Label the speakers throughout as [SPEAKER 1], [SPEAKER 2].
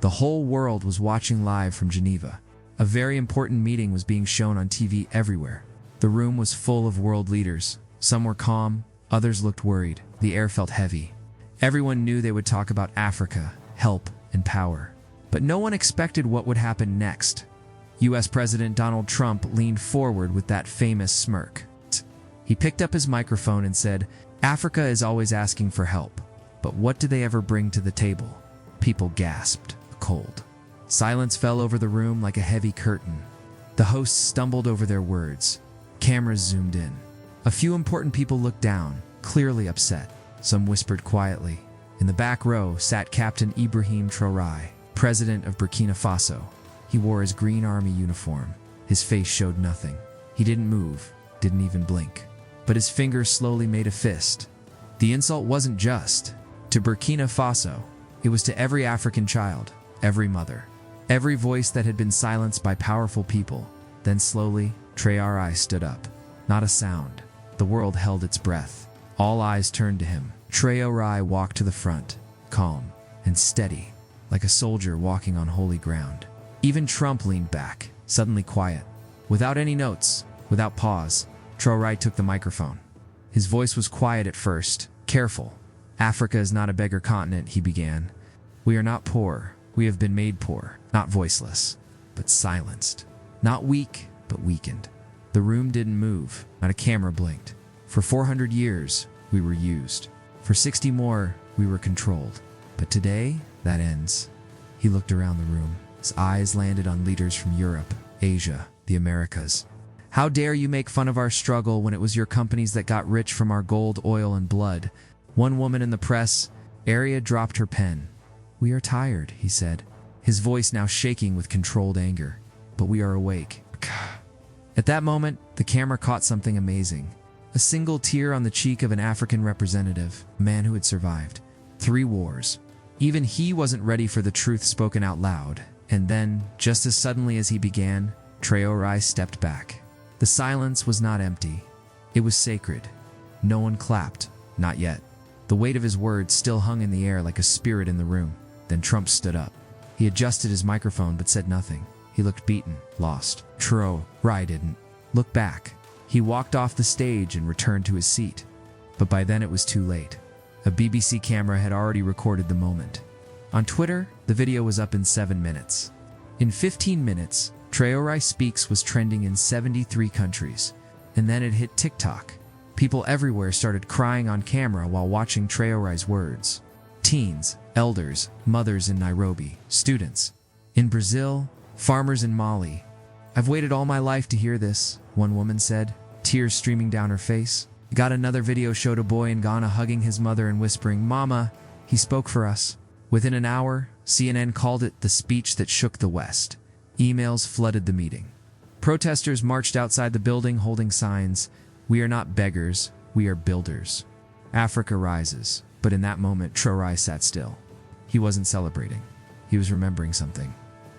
[SPEAKER 1] The whole world was watching live from Geneva. A very important meeting was being shown on TV everywhere. The room was full of world leaders. Some were calm, others looked worried. The air felt heavy. Everyone knew they would talk about Africa, help, and power. But no one expected what would happen next. US President Donald Trump leaned forward with that famous smirk. He picked up his microphone and said, "Africa is always asking for help. But what do they ever bring to the table?" People gasped, cold. Silence fell over the room like a heavy curtain. The hosts stumbled over their words. Cameras zoomed in. A few important people looked down, clearly upset. Some whispered quietly. In the back row sat Captain Ibrahim Traoré, president of Burkina Faso. He wore his green army uniform. His face showed nothing. He didn't move, didn't even blink. But his fingers slowly made a fist. The insult wasn't just to Burkina Faso. It was to every African child, every mother, every voice that had been silenced by powerful people. Then slowly, Traoré stood up. Not a sound. The world held its breath. All eyes turned to him. Traoré walked to the front, calm and steady, like a soldier walking on holy ground. Even Trump leaned back, suddenly quiet. Without any notes, without pause, Traoré took the microphone. His voice was quiet at first, careful. "Africa is not a beggar continent," he began. "We are not poor. We have been made poor, not voiceless, but silenced. Not weak, but weakened." The room didn't move, not a camera blinked. For 400 years, we were used. For 60 more, we were controlled. But today, that ends. He looked around the room. His eyes landed on leaders from Europe, Asia, the Americas. "How dare you make fun of our struggle when it was your companies that got rich from our gold, oil, and blood?" One woman in the press area dropped her pen. "We are tired," he said, his voice now shaking with controlled anger. "But we are awake." At that moment, the camera caught something amazing. A single tear on the cheek of an African representative, a man who had survived 3 wars. Even he wasn't ready for the truth spoken out loud. And then, just as suddenly as he began, Traoré stepped back. The silence was not empty. It was sacred. No one clapped, not yet. The weight of his words still hung in the air like a spirit in the room. Then Trump stood up. He adjusted his microphone but said nothing. He looked beaten, lost. Traoré didn't look back. He walked off the stage and returned to his seat. But by then it was too late. A BBC camera had already recorded the moment. On Twitter, the video was up in 7 minutes. In 15 minutes, Traoré Speaks was trending in 73 countries. And then it hit TikTok. People everywhere started crying on camera while watching Traoré's words. Teens, elders, mothers in Nairobi, students in Brazil, farmers in Mali. "I've waited all my life to hear this," one woman said, tears streaming down her face. Got another video showed a boy in Ghana hugging his mother and whispering, "Mama, he spoke for us." Within an hour, CNN called it the speech that shook the West. Emails flooded the meeting. Protesters marched outside the building holding signs, "We are not beggars, we are builders. Africa rises." But in that moment, Traoré sat still. He wasn't celebrating. He was remembering something.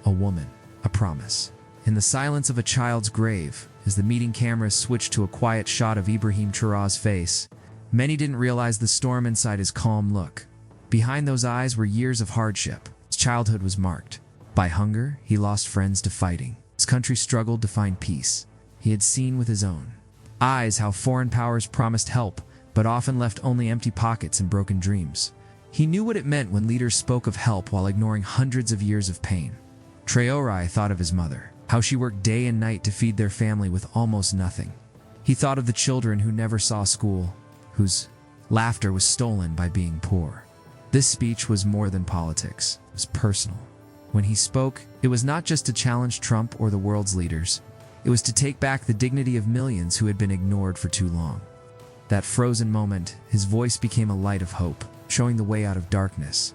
[SPEAKER 1] A woman, a promise. In the silence of a child's grave, as the meeting cameras switched to a quiet shot of Ibrahim Traoré's face, many didn't realize the storm inside his calm look. Behind those eyes were years of hardship. His childhood was marked. By hunger, he lost friends to fighting. His country struggled to find peace. He had seen with his own eyes how foreign powers promised help, but often left only empty pockets and broken dreams. He knew what it meant when leaders spoke of help while ignoring hundreds of years of pain. Traoré thought of his mother, how she worked day and night to feed their family with almost nothing. He thought of the children who never saw school, whose laughter was stolen by being poor. This speech was more than politics. It was personal. When he spoke, it was not just to challenge Trump or the world's leaders. It was to take back the dignity of millions who had been ignored for too long. That frozen moment, his voice became a light of hope, showing the way out of darkness.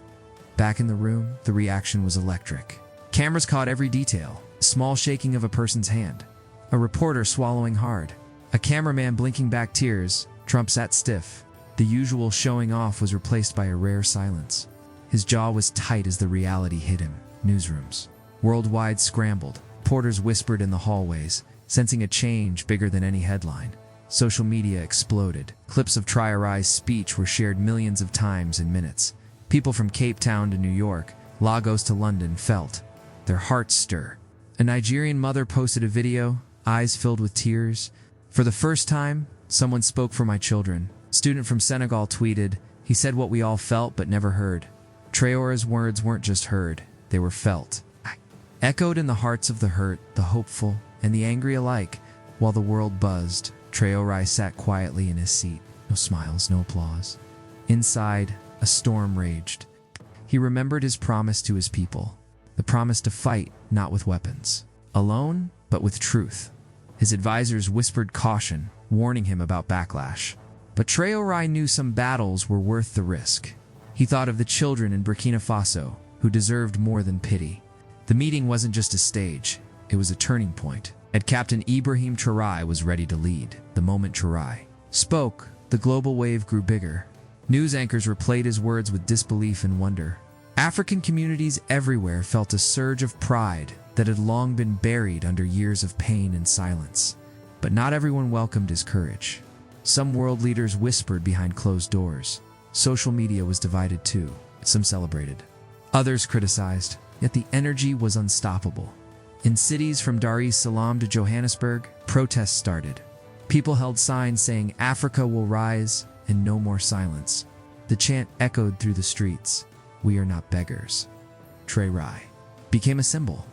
[SPEAKER 1] Back in the room, the reaction was electric. Cameras caught every detail, a small shaking of a person's hand, a reporter swallowing hard, a cameraman blinking back tears. Trump sat stiff. The usual showing off was replaced by a rare silence. His jaw was tight as the reality hit him. Newsrooms worldwide scrambled. Reporters whispered in the hallways, sensing a change bigger than any headline. Social media exploded. Clips of Traoré's speech were shared millions of times in minutes. People from Cape Town to New York, Lagos to London, felt their hearts stir. A Nigerian mother posted a video, eyes filled with tears. For the first time, someone spoke for my children. A student from Senegal tweeted, he said what we all felt but never heard. Traore's words weren't just heard, they were felt. Echoed in the hearts of the hurt, the hopeful, and the angry alike. While the world buzzed, Traore sat quietly in his seat. No smiles, no applause. Inside, a storm raged. He remembered his promise to his people. The promise to fight, not with weapons. Alone, but with truth. His advisors whispered caution, warning him about backlash. But Traore knew some battles were worth the risk. He thought of the children in Burkina Faso, who deserved more than pity. The meeting wasn't just a stage, it was a turning point. And Captain Ibrahim Traoré was ready to lead. The moment Traoré spoke, the global wave grew bigger. News anchors replayed his words with disbelief and wonder. African communities everywhere felt a surge of pride that had long been buried under years of pain and silence. But not everyone welcomed his courage. Some world leaders whispered behind closed doors. Social media was divided too. Some celebrated. Others criticized, yet the energy was unstoppable. In cities from Dar es Salaam to Johannesburg, protests started. People held signs saying Africa will rise and no more silence. The chant echoed through the streets. We are not beggars. Traoré became a symbol,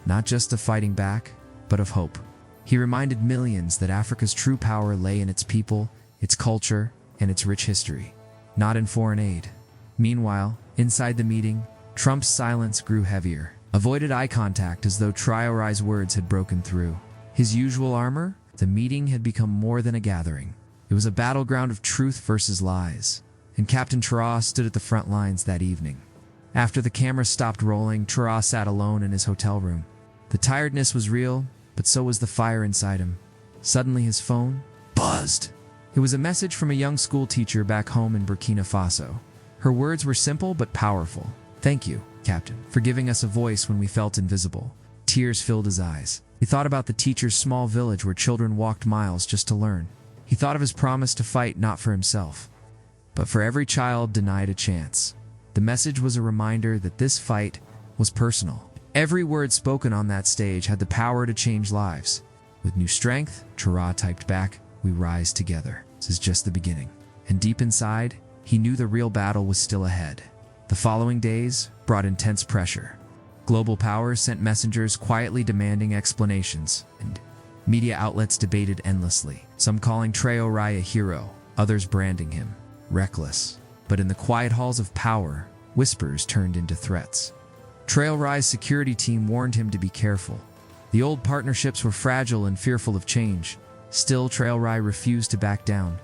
[SPEAKER 1] not just of fighting back, but of hope. He reminded millions that Africa's true power lay in its people, its culture, and its rich history, not in foreign aid. Meanwhile, inside the meeting, Trump's silence grew heavier. Avoided eye contact as though Traoré's words had broken through. His usual armor? The meeting had become more than a gathering. It was a battleground of truth versus lies. And Captain Traoré stood at the front lines that evening. After the camera stopped rolling, Traoré sat alone in his hotel room. The tiredness was real, but so was the fire inside him. Suddenly his phone buzzed. It was a message from a young school teacher back home in Burkina Faso. Her words were simple but powerful. Thank you, Captain, for giving us a voice when we felt invisible. Tears filled his eyes. He thought about the teacher's small village where children walked miles just to learn. He thought of his promise to fight not for himself, but for every child denied a chance. The message was a reminder that this fight was personal. Every word spoken on that stage had the power to change lives. With new strength, Traoré typed back, "We rise together. This is just the beginning." And deep inside, he knew the real battle was still ahead. The following days brought intense pressure. Global powers sent messengers quietly demanding explanations, and media outlets debated endlessly, some calling Traoré a hero, others branding him reckless. But in the quiet halls of power, whispers turned into threats. Traoré's security team warned him to be careful. The old partnerships were fragile and fearful of change. Still, Traoré refused to back down.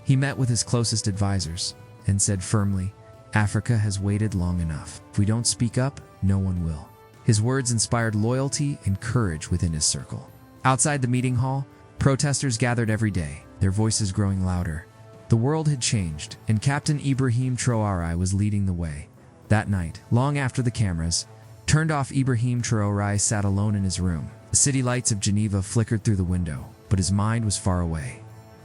[SPEAKER 1] He met with his closest advisors and said firmly, "Africa has waited long enough. If we don't speak up, no one will." His words inspired loyalty and courage within his circle. Outside the meeting hall, protesters gathered every day, their voices growing louder. The world had changed, and Captain Ibrahim Traoré was leading the way. That night, long after the cameras turned off, Ibrahim Traoré sat alone in his room. The city lights of Geneva flickered through the window, but his mind was far away.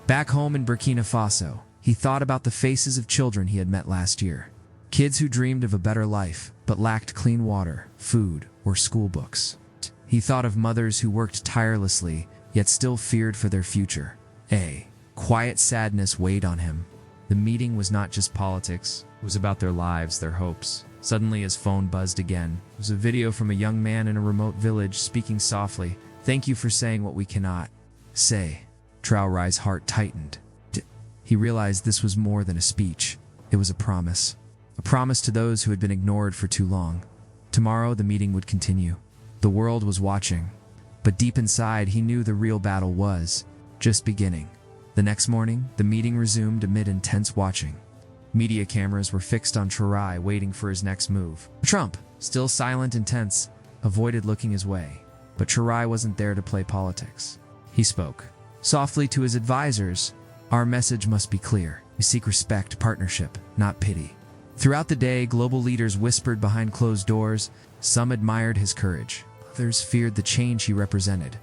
[SPEAKER 1] Back home in Burkina Faso, he thought about the faces of children he had met last year. Kids who dreamed of a better life, but lacked clean water, food, or school books. He thought of mothers who worked tirelessly, yet still feared for their future. A quiet sadness weighed on him. The meeting was not just politics, it was about their lives, their hopes. Suddenly his phone buzzed again. It was a video from a young man in a remote village speaking softly. "Thank you for saying what we cannot say." Traoré's heart tightened. He realized this was more than a speech. It was a promise. A promise to those who had been ignored for too long. Tomorrow the meeting would continue. The world was watching. But deep inside he knew the real battle was just beginning. The next morning, the meeting resumed amid intense watching. Media cameras were fixed on Traoré, waiting for his next move. Trump, still silent and tense, avoided looking his way. But Traoré wasn't there to play politics. He spoke softly to his advisors. "Our message must be clear. We seek respect, partnership, not pity." Throughout the day, global leaders whispered behind closed doors. Some admired his courage. Others feared the change he represented.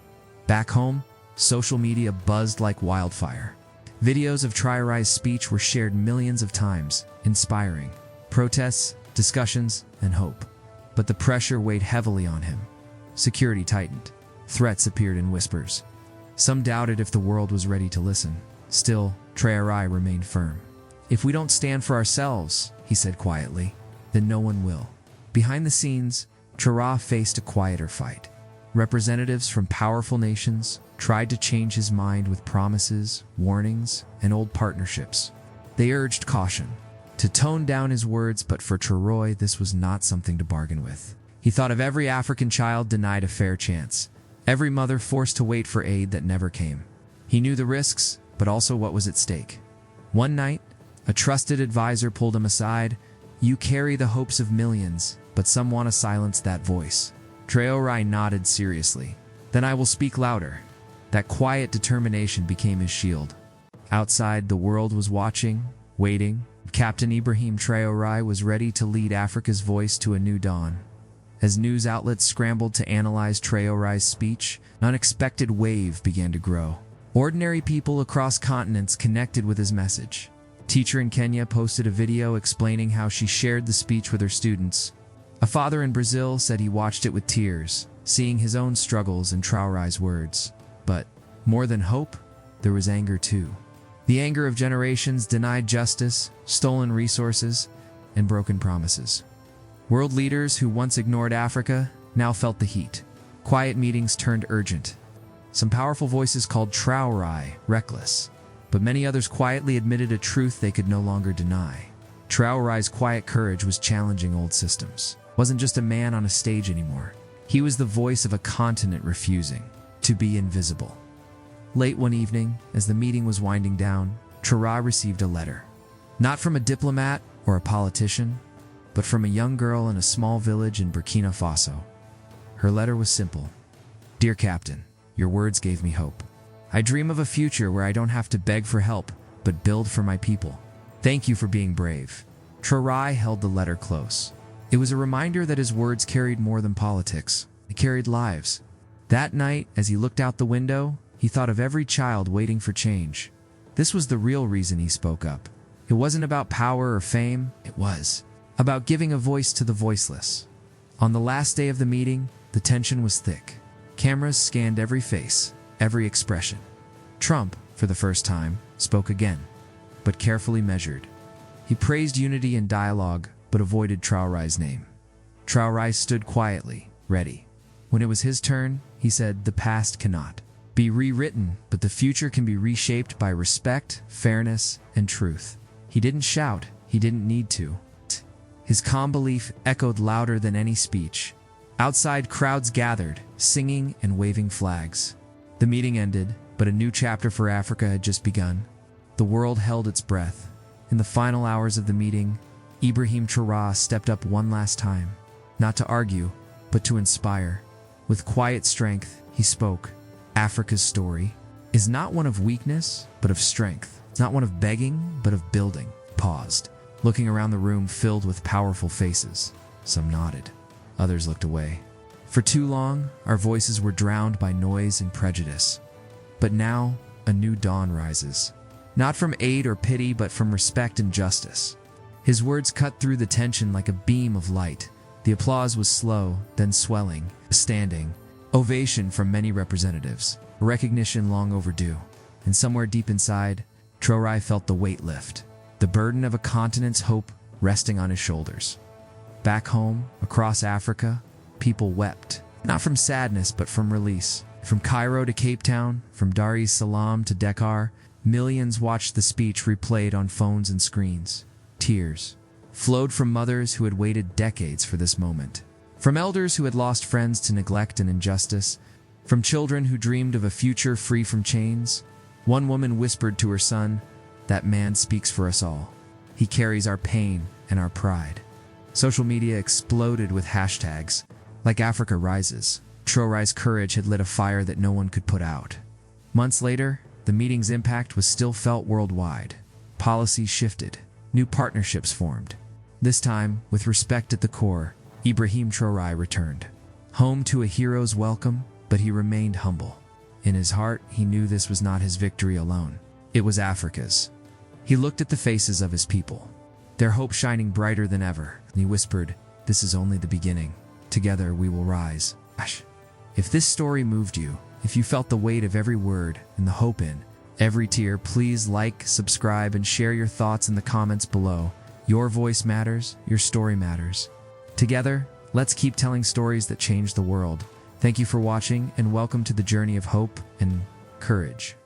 [SPEAKER 1] Back home, social media buzzed like wildfire. Videos of Traoré's speech were shared millions of times, inspiring. Protests, discussions, and hope. But the pressure weighed heavily on him. Security tightened. Threats appeared in whispers. Some doubted if the world was ready to listen. Still, Traore remained firm. "If we don't stand for ourselves," he said quietly, "then no one will." Behind the scenes, Traore faced a quieter fight. Representatives from powerful nations tried to change his mind with promises, warnings, and old partnerships. They urged caution, to tone down his words, but for Traore, this was not something to bargain with. He thought of every African child denied a fair chance, every mother forced to wait for aid that never came. He knew the risks, but also what was at stake. One night, a trusted advisor pulled him aside. "You carry the hopes of millions, but some want to silence that voice." Traore nodded seriously. "Then I will speak louder." That quiet determination became his shield. Outside, the world was watching, waiting. Captain Ibrahim Traoré was ready to lead Africa's voice to a new dawn. As news outlets scrambled to analyze Traoré's speech, an unexpected wave began to grow. Ordinary people across continents connected with his message. A teacher in Kenya posted a video explaining how she shared the speech with her students. A father in Brazil said he watched it with tears, seeing his own struggles in Traoré's words. But more than hope, there was anger too. The anger of generations denied justice, stolen resources, and broken promises. World leaders who once ignored Africa now felt the heat. Quiet meetings turned urgent. Some powerful voices called Traoré reckless, but many others quietly admitted a truth they could no longer deny. Traoré's quiet courage was challenging old systems. Wasn't just a man on a stage anymore. He was the voice of a continent refusing to be invisible. Late one evening, as the meeting was winding down, Traoré received a letter. Not from a diplomat or a politician, but from a young girl in a small village in Burkina Faso. Her letter was simple. "Dear Captain, your words gave me hope. I dream of a future where I don't have to beg for help, but build for my people. Thank you for being brave." Traoré held the letter close. It was a reminder that his words carried more than politics. They carried lives. That night, as he looked out the window, he thought of every child waiting for change. This was the real reason he spoke up. It wasn't about power or fame, it was about giving a voice to the voiceless. On the last day of the meeting, the tension was thick. Cameras scanned every face, every expression. Trump, for the first time, spoke again, but carefully measured. He praised unity and dialogue, but avoided Traoré's name. Traoré stood quietly, ready. When it was his turn, he said, "The past cannot be rewritten, but the future can be reshaped by respect, fairness, and truth." He didn't shout, he didn't need to. His calm belief echoed louder than any speech. Outside, crowds gathered, singing and waving flags. The meeting ended, but a new chapter for Africa had just begun. The world held its breath. In the final hours of the meeting, Ibrahim Traoré stepped up one last time, not to argue, but to inspire. With quiet strength, he spoke. Africa's story is not one of weakness, but of strength. It's not one of begging, but of building. Paused, looking around the room filled with powerful faces. Some nodded. Others looked away. For too long, our voices were drowned by noise and prejudice. But now, a new dawn rises. Not from aid or pity, but from respect and justice. His words cut through the tension like a beam of light. The applause was slow, then swelling, a standing ovation from many representatives, a recognition long overdue. And somewhere deep inside, Traoré felt the weight lift, the burden of a continent's hope resting on his shoulders. Back home, across Africa, people wept, not from sadness but from release. From Cairo to Cape Town, from Dar es Salaam to Dakar, millions watched the speech replayed on phones and screens. Tears flowed from mothers who had waited decades for this moment, from elders who had lost friends to neglect and injustice, from children who dreamed of a future free from chains. One woman whispered to her son, "That man speaks for us all. He carries our pain and our pride." Social media exploded with hashtags like Africa Rises. Traoré's courage had lit a fire that no one could put out. Months later, the meeting's impact was still felt worldwide. Policies shifted. New partnerships formed. This time, with respect at the core, Ibrahim Traoré returned. Home to a hero's welcome, but he remained humble. In his heart, he knew this was not his victory alone. It was Africa's. He looked at the faces of his people. their hope shining brighter than ever. And he whispered, "This is only the beginning. Together we will rise." If this story moved you, if you felt the weight of every word and the hope in every tear, please like, subscribe, and share your thoughts in the comments below. Your voice matters, your story matters. Together, let's keep telling stories that change the world. Thank you for watching, and welcome to the journey of hope and courage.